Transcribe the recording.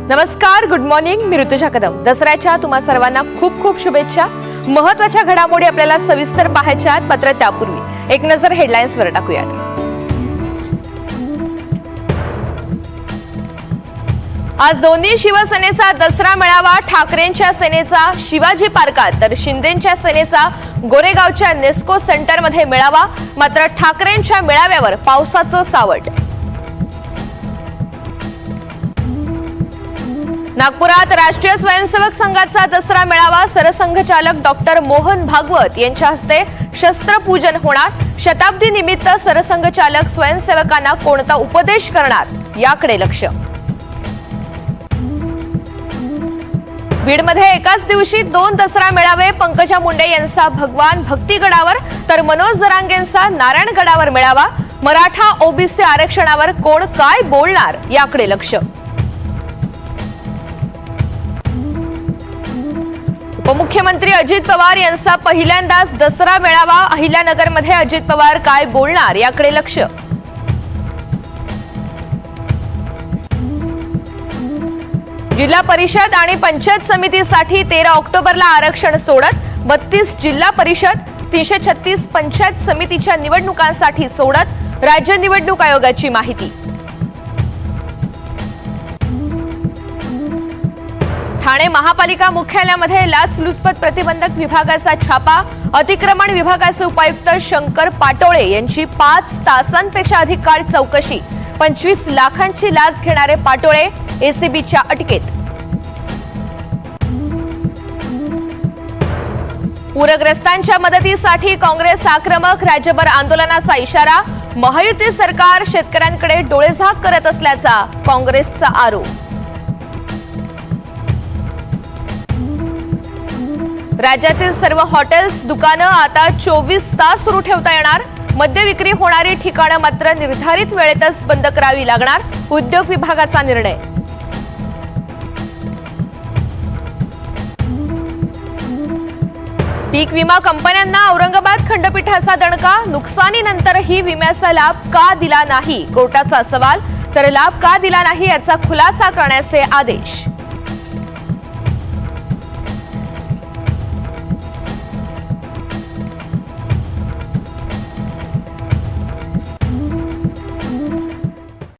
नमस्कार, good morning. मी ऋतुजा कदम. दसऱ्याच्या तुम्हा सर्वांना खूप खूप शुभेच्छा. महत्त्वाच्या घडामोडी आपल्याला सविस्तर पाहायच्या आहेत, मात्र त्यापूर्वी एक नजर हेडलाईन्सवर टाकूयात. आज दोन्ही शिवसेनेचा दसरा मेळावा. ठाकरेंच्या सेनेचा शिवाजी पार्कात तर शिंदेंच्या सेनेचा गोरेगावच्या नेस्को सेंटरमध्ये मेळावा. मात्र ठाकरेंच्या मेळाव्यावर पावसाचं सावट. नागपुरात राष्ट्रीय स्वयंसेवक संघाचा दसरा मेळावा. सरसंघचालक डॉक्टर मोहन भागवत यांच्या हस्ते शस्त्रपूजन होणार. शताब्दी निमित्त सरसंघचालक स्वयंसेवकांना कोणता उपदेश करणार याकडे लक्ष. बीडमध्ये एकाच दिवशी 2 दसरा मेळावे. पंकजा मुंडे यांचा भगवान भक्तीगडावर तर मनोज जरांगेंचा नारायणगडावर मेळावा. मराठा ओबीसी आरक्षणावर कोण काय बोलणार याकडे लक्ष. उपमुख्यमंत्री अजित पवार यांचा पहिल्यांदाच दसरा मेळावा. अहिल्यानगरमध्ये अजित पवार काय बोलणार याकडे लक्ष. जिल्हा परिषद आणि पंचायत समितीसाठी 13 ऑक्टोबरला आरक्षण सोडत. 32 जिल्हा परिषद 336 पंचायत समितीच्या निवडणुकांसाठी सोडत. राज्य निवडणूक आयोगाची माहिती. ठाणे महापालिका मुख्यालयामध्ये लाचलुचपत प्रतिबंधक विभागाचा छापा. अतिक्रमण विभागाचे उपायुक्त शंकर पाटोळे यांची 5 तासांपेक्षा अधिक काळ चौकशी. 25 लाखांची लाच घेणारे पाटोळे एसीबीच्या अटकेत. पूरग्रस्तांच्या मदतीसाठी काँग्रेस आक्रमक. राज्यभर आंदोलनाचा इशारा. महायुती सरकार शेतकऱ्यांकडे डोळेझाक करत असल्याचा काँग्रेसचा आरोप. राज्यातील सर्व हॉटेल्स दुकानं आता 24 तास सुरू ठेवता येणार. मद्य विक्री होणारी ठिकाणं मात्र निर्धारित वेळेतच बंद करावी लागणार. उद्योग विभागाचा निर्णय. पीक विमा कंपन्यांना औरंगाबाद खंडपीठाचा दणका. नुकसानीनंतरही विम्याचा लाभ का दिला नाही कोर्टाचा सवाल. तर लाभ का दिला नाही याचा खुलासा करण्याचे आदेश.